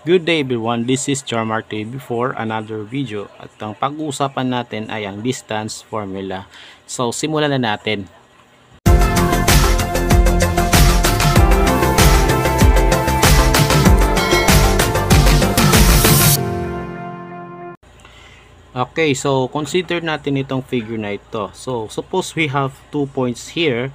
Good day everyone, this is Charmarte before another video at ang pag-uusapan natin ay ang distance formula. So simulan na natin. Okay, so consider natin itong figure na ito. So suppose we have 2 points here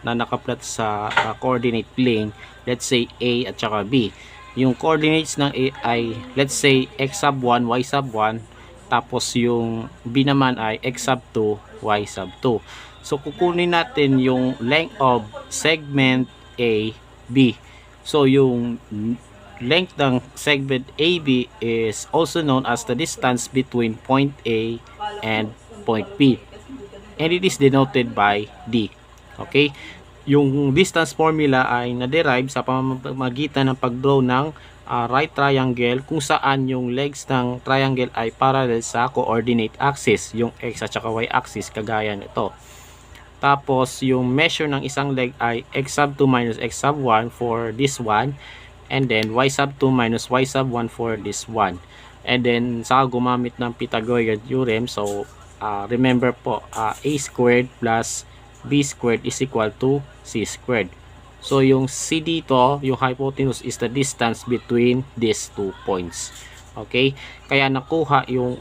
na nakaplat sa coordinate plane, let's say A at saka B. Yung coordinates ng A ay let's say x sub 1, y sub 1, tapos yung B naman ay x sub 2, y sub 2. So kukunin natin yung length of segment A, B. So yung length ng segment AB is also known as the distance between point A and point B. And it is denoted by D. Okay? Yung distance formula ay na-derive sa pamamagitan ng pag-draw ng right triangle kung saan yung legs ng triangle ay parallel sa coordinate axis, yung x at saka y axis kagaya nito. Tapos yung measure ng isang leg ay x sub 2 minus x sub 1 for this one, and then y sub 2 minus y sub 1 for this one. And then saka gumamit ng Pythagorean theorem. So remember po, a squared plus b squared is equal to c squared. So yung c dito, yung hypotenuse, is the distance between these 2 points. Okay? Kaya nakuha yung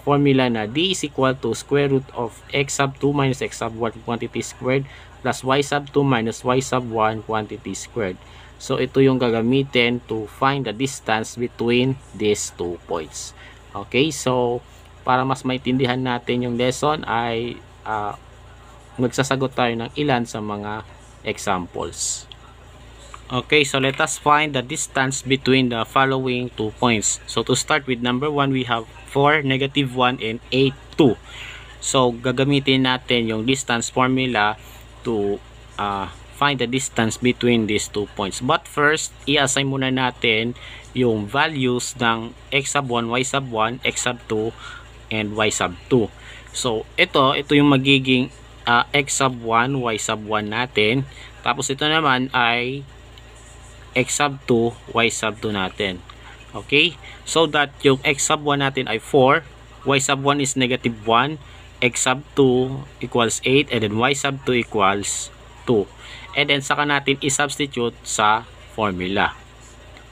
formula na d is equal to square root of x sub 2 minus x sub 1 quantity squared plus y sub 2 minus y sub 1 quantity squared. So ito yung gagamitin to find the distance between these 2 points. Okay? So para mas maintindihan natin yung lesson ay magsasagot tayo ng ilan sa mga examples. Okay, so let us find the distance between the following 2 points. So to start with number 1, we have 4, negative 1, and 8, 2. So gagamitin natin yung distance formula to find the distance between these 2 points. But first, i-assign muna natin yung values ng x sub 1, y sub 1, x sub 2, and y sub 2. So ito yung magiging x sub 1, y sub 1 natin. Tapos ito naman ay x sub 2, y sub 2 natin. Okay? So that yung x sub 1 natin ay 4, y sub 1 is negative 1, x sub 2 equals 8, and then y sub 2 equals 2. And then saka natin i-substitute sa formula.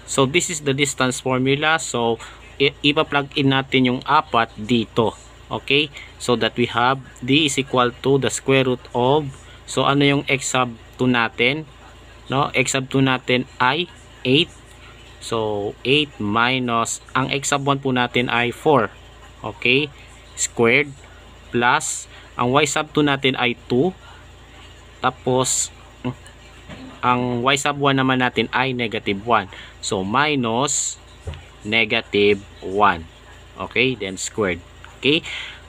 So this is the distance formula. So ipa-plug in natin yung 4 dito. Okay? So that we have d is equal to the square root of, so ano yung x sub 2 natin? No, x sub 2 natin ay 8. So 8 minus ang x sub 1 po natin ay 4. Okay? Squared plus ang y sub 2 natin ay 2. Tapos ang y sub 1 naman natin ay negative 1. So minus negative 1. Okay? Then squared. Okay?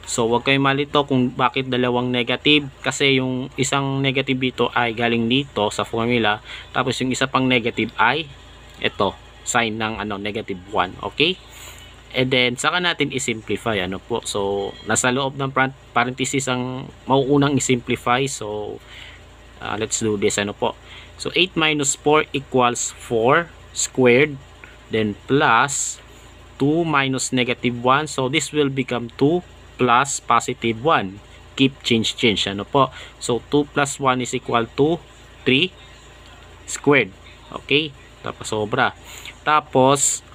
So wag kayong malito kung bakit dalawang negative, kasi yung isang negative dito ay galing dito sa formula, tapos yung isa pang negative ay ito, sign ng negative 1. Okay? And then saka natin i-simplify po. So nasa loob ng parenthesis ang mauunang i-simplify. So let's do this po. So 8 minus 4 equals 4 squared, then plus 2 minus negative 1. So this will become 2 plus positive 1. Keep change po. So 2 plus 1 is equal to 3 squared. Okay? Tapos sobra. Tapos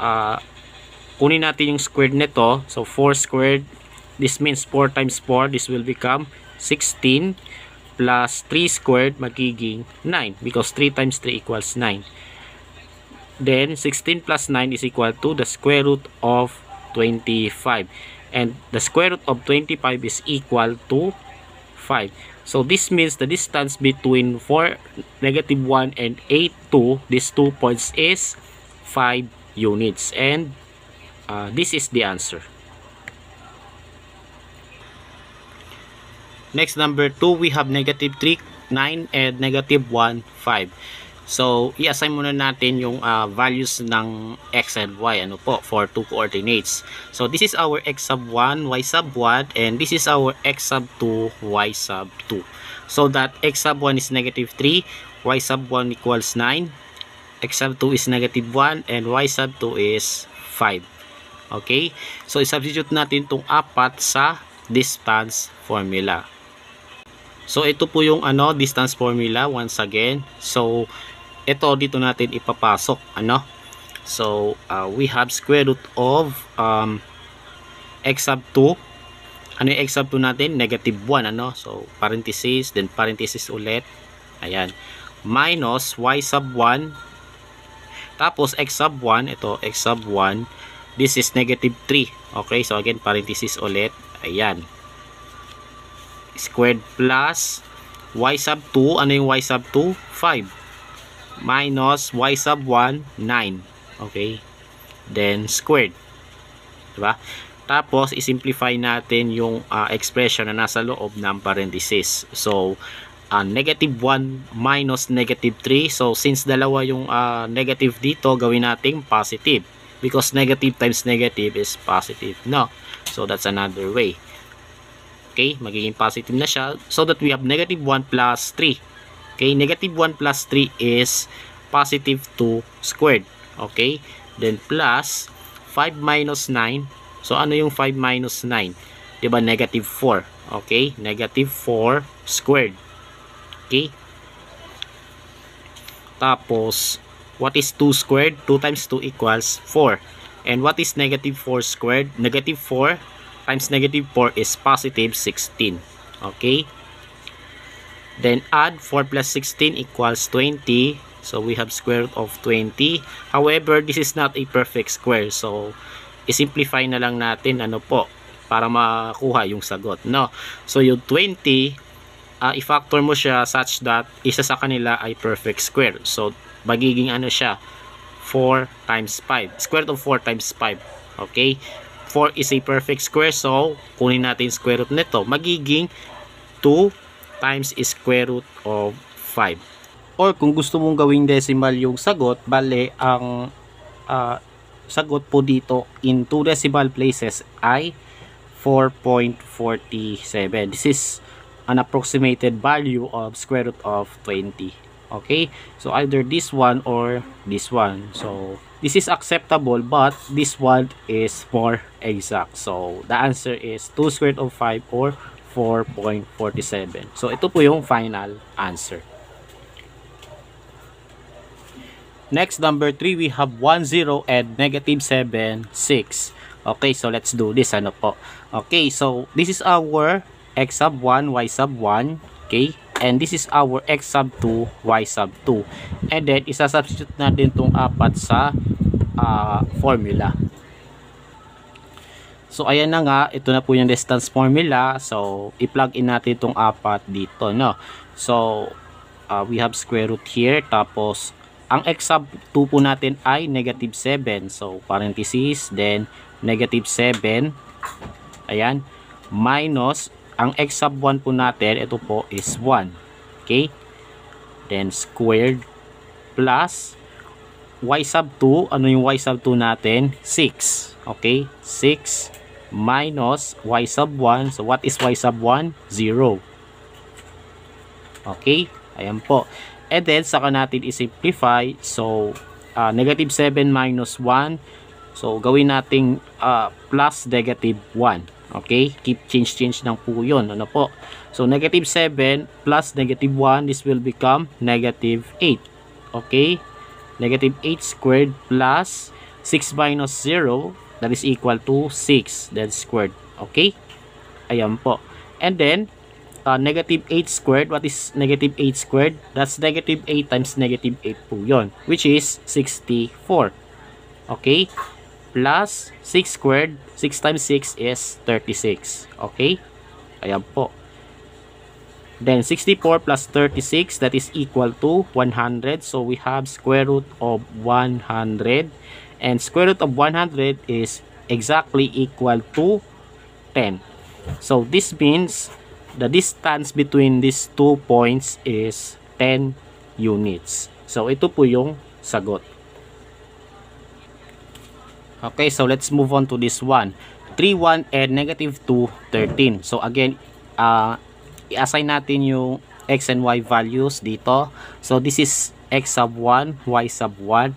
kunin natin yung squared nito. So 4 squared, this means 4 times 4, this will become 16 plus 3 squared magiging 9, because 3 times 3 equals 9. Then 16 plus 9 is equal to the square root of 25. And the square root of 25 is equal to 5. So this means the distance between 4, negative 1, and 8, 2, these 2 points is 5 units. And this is the answer. Next, number 2, we have negative 3, 9, and negative 1, 5. So, i-assign muna natin yung values ng x and y for 2 coordinates. So, this is our x sub 1, y sub 1, and this is our x sub 2, y sub 2. So that x sub 1 is negative 3, y sub 1 equals 9, x sub 2 is negative 1, and y sub 2 is 5. Okay? So, i-substitute natin itong 4 sa distance formula. So, ito po yung distance formula once again. So, ito dito natin ipapasok. So, we have square root of x sub 2. Ano yung x sub 2 natin? Negative 1. So, parenthesis, then parenthesis ulit. Ayan. Minus y sub 1. Tapos, x sub 1. Ito, x sub 1. This is negative 3. Okay, so again, parenthesis ulit. Ayan. Squared plus y sub 2. Ano yung y sub 2? 5. Minus y sub 1, 9. Okay. Then, squared. Diba? Tapos, isimplify natin yung expression na nasa loob ng parenthesis. So, negative 1 minus negative 3. So, since dalawa yung negative dito, gawin natin positive. Because negative times negative is positive. No. So, that's another way. Okay, magiging positive na siya. So that we have negative 1 plus 3. Okay, negative 1 plus 3 is positive 2 squared. Okay, then plus 5 minus 9. So ano yung 5 minus 9? Diba negative 4. Okay, negative 4 squared. Okay. Tapos, what is 2 squared? 2 times 2 equals 4. And what is negative 4 squared? Negative 4 times negative 4 is positive 16. Okay. Then add 4 plus 16 equals 20. So we have square root of 20. However, this is not a perfect square. So isimplify na lang natin para makuha yung sagot. No. So yung 20, i-factor mo siya such that isa sa kanila ay perfect square. So magiging siya 4 times 5. Square root of 4 times 5. Okay. 4 is a perfect square, so kunin natin square root nito. Magiging 2 times square root of 5. Or kung gusto mong gawing decimal yung sagot, bale ang sagot po dito in 2 decimal places ay 4.47. This is an approximated value of square root of 20. Okay, so either this one or this one. So this is acceptable, but this one is more exact. So the answer is 2 square root of 5 or 4.47. So ito po yung final answer. Next, number 3, we have 1, 0 and negative 7, 6. Okay, so let's do this. Okay, so this is our x sub 1, y sub 1. Okay, and this is our x sub 2, y sub 2. And then, isa-substitute natin itong 4 sa formula. So, ayan na nga. Ito na po yung distance formula. So, i-plug in natin itong 4 dito, no? So, we have square root here. Tapos, ang x sub 2 po natin ay negative 7. So, parenthesis, then negative 7. Ayan. Minus, ang x sub 1 po natin, ito po is 1. Okay? Then, squared plus y sub 2. Ano yung y sub 2 natin? 6. Okay? 6 minus y sub 1. So, what is y sub 1? 0. Okay? Ayan po. And then, saka natin i-simplify. So, negative 7 minus 1. So, gawin natin plus negative 1. Okay? Keep change lang po yun. Ano po? So, negative 7 plus negative 1. This will become negative 8. Okay? Negative 8 squared plus 6 minus 0. That is equal to 6. That's squared. Okay? Ayan po. And then, negative 8 squared. What is negative 8 squared? That's negative 8 times negative 8 po yun. Which is 64. Okay? Plus 6 squared. 6 times 6 is 36. Okay? Ayan po. Then 64 plus 36, that is equal to 100. So we have square root of 100. And square root of 100 is exactly equal to 10. So this means the distance between these 2 points is 10 units. So ito po yung sagot. Okay, so let's move on to this one. 3, 1, and negative 2, 13. So again, i-assign natin yung x and y values dito. So this is x sub 1, y sub 1,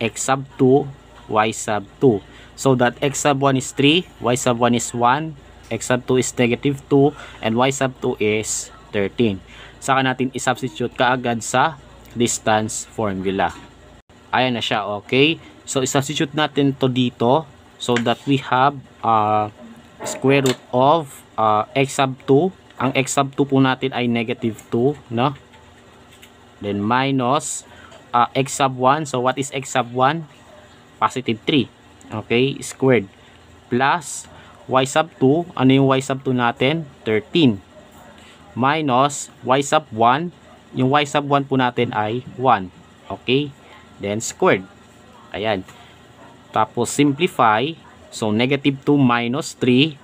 x sub 2, y sub 2. So that x sub 1 is 3, y sub 1 is 1, x sub 2 is negative 2, and y sub 2 is 13. Saka natin i-substitute kaagad sa distance formula. Ayan na siya, okay? So i-substitute natin to dito so that we have square root of x sub 2. Ang x sub 2 po natin ay negative 2, no? Then minus x sub 1. So what is x sub 1? Positive 3. Okay, squared. Plus y sub 2. Ano yung y sub 2 natin? 13. Minus y sub 1. Yung y sub 1 po natin ay 1. Okay, then squared. Ayan. Tapos simplify. So negative 2 minus 3.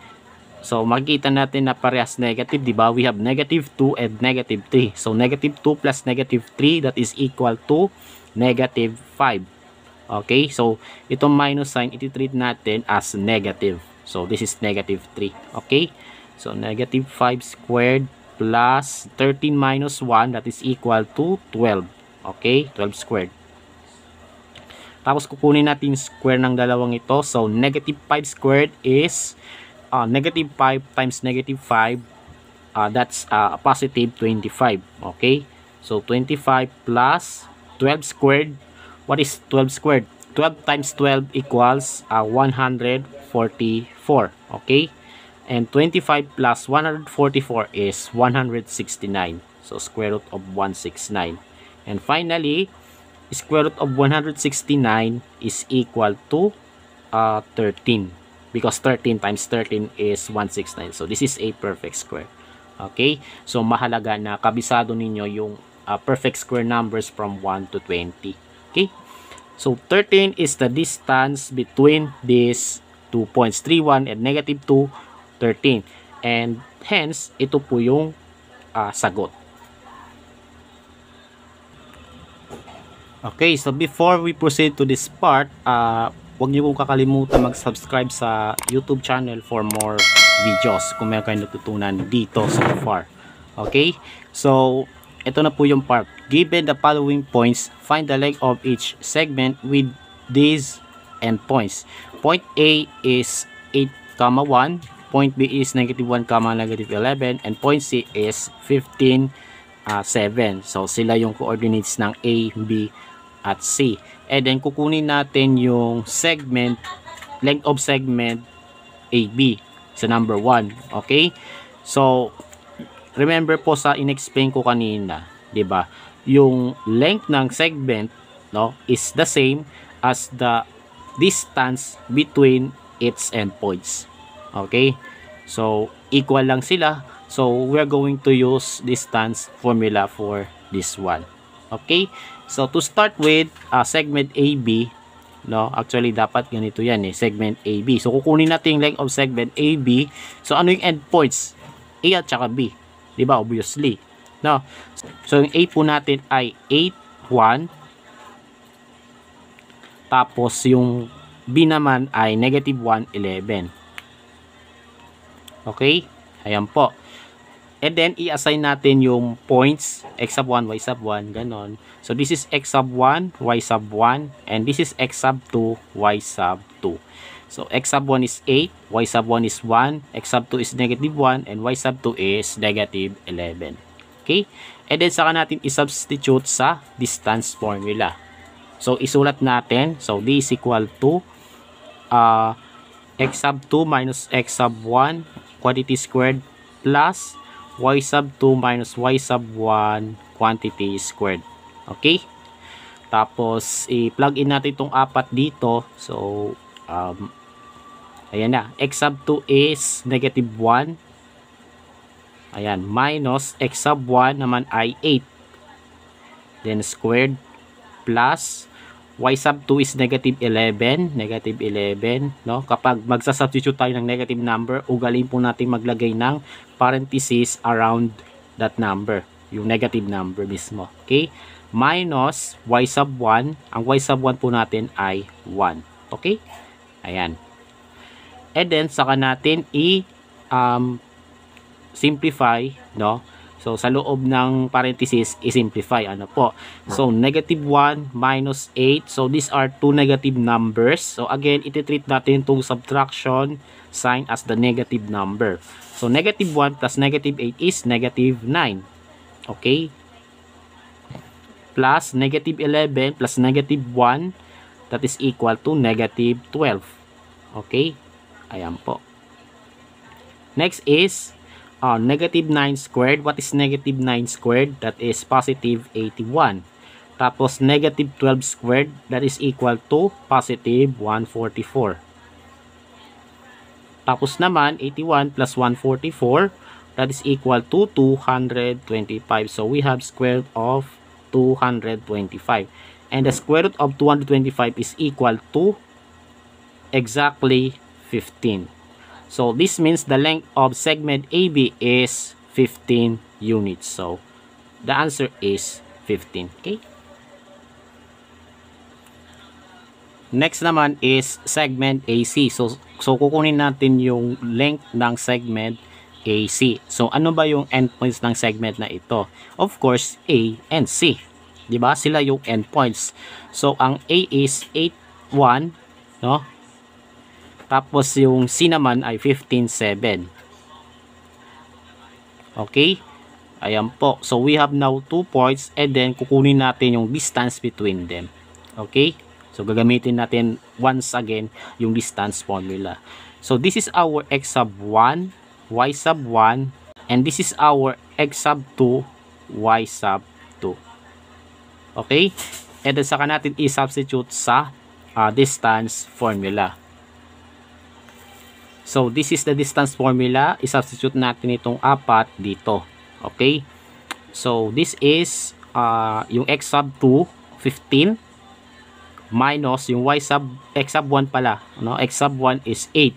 So makikita natin na parehas negative, di ba? We have negative 2 and negative 3. So negative 2 plus negative 3, that is equal to negative 5. Okay, so itong minus sign iti-treat natin as negative. So this is negative 3. Okay, so negative 5 squared plus 13 minus 1, that is equal to 12. Okay, 12 squared. Tapos kukunin natin square ng dalawang ito. So negative 5 squared is negative 5 times negative 5, that's positive 25. Okay, so 25 plus 12 squared. What is 12 squared? 12 times 12 equals 144. Okay, and 25 plus 144 is 169. So square root of 169. And finally, square root of 169 is equal to 13. Because 13 times 13 is 169. So this is a perfect square. Okay? So mahalaga na kabisado ninyo yung perfect square numbers from 1 to 20. Okay? So 13 is the distance between these 2 points, 3, 1 and negative 2, 13. And hence, ito po yung sagot. Okay, so before we proceed to this part, huwag niyo pong kakalimutan mag-subscribe sa YouTube channel for more videos kung meron kayong natutunan dito so far. Okay? So, ito na po yung part. Given the following points, find the length of each segment with these endpoints. Point A is 8, 1. Point B is negative 1, negative 11. And point C is 15, 7. So, sila yung coordinates ng A, B, at C. And then kukunin natin yung segment, length of segment AB sa number 1. Okay? So remember po sa inexplain ko kanina, 'di ba? Yung length ng segment, no, is the same as the distance between its endpoints. Okay? So equal lang sila. So we're going to use distance formula for this one. Okay? So to start with segment AB, no, actually dapat ganito yan segment AB. So kukunin natin yung length of segment AB. So ano yung endpoints? A at saka B, 'di ba? Obviously. No. So yung A po natin ay 8, 1. Tapos yung B naman ay negative 1, 11. Okay? Ayan po. And then, i-assign natin yung points, x sub 1, y sub 1, ganon. So, this is x sub 1, y sub 1, and this is x sub 2, y sub 2. So, x sub 1 is 8, y sub 1 is 1, x sub 2 is negative 1, and y sub 2 is negative 11. Okay? And then, saka natin i-substitute sa distance formula. So, isulat natin. So, d is equal to x sub 2 minus x sub 1, quantity squared, plus y sub 2 minus y sub 1 quantity squared. Okay? Tapos, i-plug in natin itong 4 dito. So, ayan na. X sub 2 is negative 1. Ayan. Minus x sub 1 naman ay 8. Then, squared. Plus, y sub 2 is negative 11. Negative 11. No? Kapag magsasubstitute tayo ng negative number, ugalin po natin maglagay ng parenthesis around that number. Yung negative number mismo. Okay? Minus y sub 1. Ang y sub 1 po natin ay 1. Okay? Ayan. And then, saka natin simplify, no? So, So, sa loob ng parenthesis, i-simplify. Ano po? So, negative 1 minus 8. So, these are two negative numbers. So, again, iti-treat natin itong subtraction sign as the negative number. So, negative 1 plus negative 8 is negative 9. Okay? Plus negative 11 plus negative 1, that is equal to negative 12. Okay? Ayan po. Next is negative 9 squared. What is negative 9 squared? That is positive 81. Tapos negative 12 squared, that is equal to positive 144. Tapos naman 81 plus 144, that is equal to 225. So we have square root of 225. And the square root of 225 is equal to exactly 15. So this means the length of segment AB is 15 units. So the answer is 15. Okay? Next naman is segment AC. So kukunin natin yung length ng segment AC. So ano ba yung endpoints ng segment na ito? Of course, A and C. 'Di ba? Sila yung endpoints. So ang A is 8, 1, no? Tapos yung C naman ay 15.7. Okay? Ayan po. So we have now 2 points and then kukunin natin yung distance between them. Okay? So gagamitin natin once again yung distance formula. So this is our x sub 1, y sub 1, and this is our x sub 2, y sub 2. Okay? And then saka natin i-substitute sa distance formula. So, this is the distance formula. I-substitute natin itong 4 dito. Okay? So, this is yung x sub 2, 15, minus yung y sub, x sub 1 pala. No? X sub 1 is 8.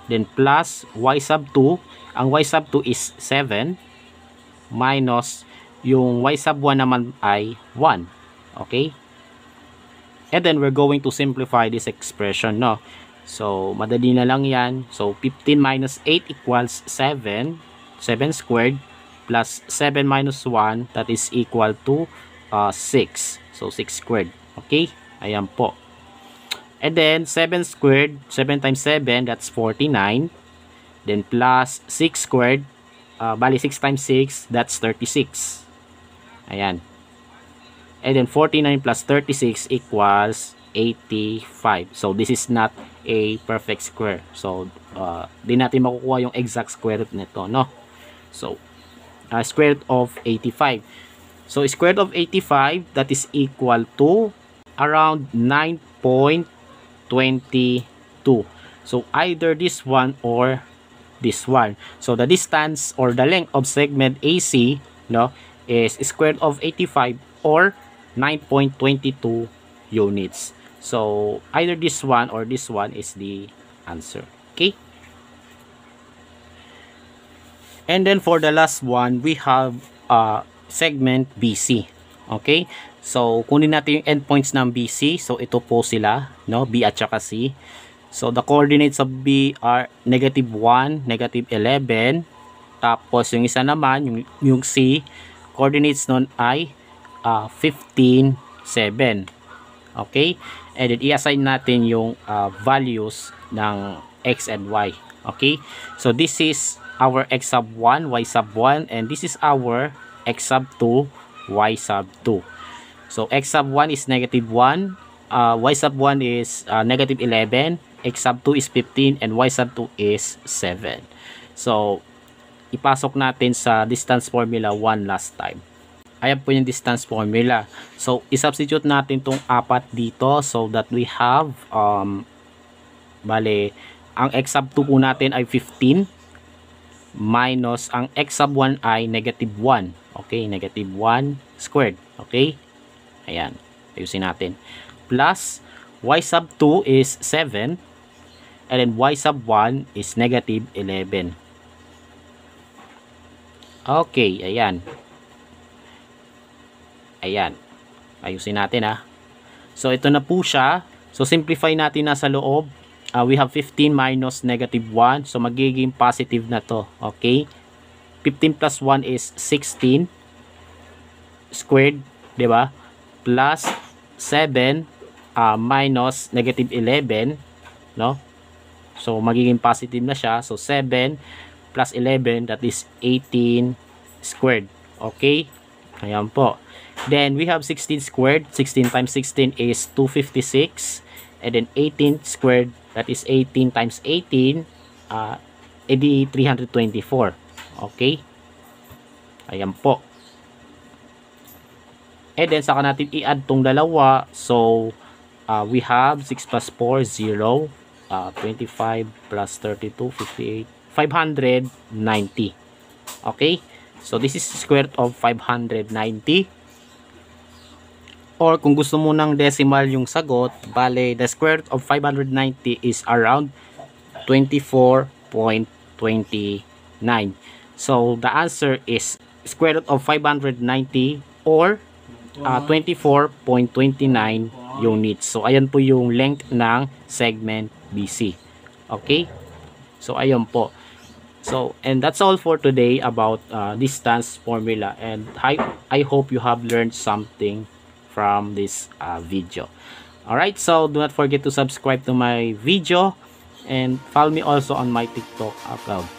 Then, plus y sub 2. Ang y sub 2 is 7. Minus yung y sub 1 naman ay 1. Okay? And then, we're going to simplify this expression, no? So, madali na lang yan. So, 15 minus 8 equals 7. 7 squared plus 7 minus 1, that is equal to 6. So, 6 squared. Okay? Ayan po. And then, 7 squared, 7 times 7, that's 49. Then, plus 6 squared, bali 6 times 6, that's 36. Ayan. And then 49 plus 36 equals 85. So this is not a perfect square. So di natin makukuha yung exact square root nito, no? So square root of 85. So square root of 85, that is equal to around 9.22. So either this one or this one. So the distance or the length of segment AC, no, is square root of 85 or 9.22 units. So either this one or this one is the answer. Okay? And then for the last one, we have segment BC. Okay? So kunin natin yung endpoints ng BC. So ito po sila, no? B at saka C. So the coordinates of B are negative 1, negative 11. Tapos yung isa naman, yung C, coordinates nun ay 15, 7. Okay? And then i-assign natin yung values ng x and y. Okay? So this is our x sub 1, y sub 1, and this is our x sub 2, y sub 2. So x sub 1 is negative 1, y sub 1 is negative 11, x sub 2 is 15, and y sub 2 is 7. So ipasok natin sa distance formula one last time. Ayan po yung distance formula. So, isubstitute natin itong 4 dito so that we have, bale, ang x sub 2 po natin ay 15 minus ang x sub 1 ay negative 1. Okay, negative 1 squared. Okay, ayan, ayusin natin. Plus, y sub 2 is 7 and then y sub 1 is negative 11. Okay, ayan. Ayan. Ayusin natin ha. So, ito na po siya. So, simplify natin na sa loob. We have 15 minus negative 1. So, magiging positive na to. Okay? 15 plus 1 is 16 squared, di ba? Plus 7 minus negative 11, no? So magiging positive na siya. So 7 plus 11, that is 18 squared. Okay? Ayan po. Then we have 16 squared. 16 times 16 is 256. And then 18 squared, that is 18 times 18, edi 324. Okay? Ayan po. And then saka natin i-add tong dalawa. So we have 6 plus 4, 0. 25 plus 32, 58, 590. Okay? So this is square root of 590. Or kung gusto mo ng decimal yung sagot, bale, the square root of 590 is around 24.29. So the answer is square root of 590 or 24.29 units. So ayan po yung length ng segment BC. Okay? So ayan po. So, and that's all for today about distance formula, and I hope you have learned something from this video. Alright, so do not forget to subscribe to my video and follow me also on my TikTok account.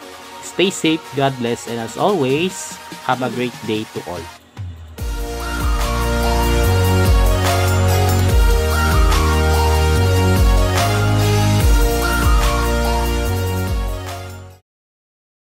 Stay safe, God bless, and as always, have a great day to all.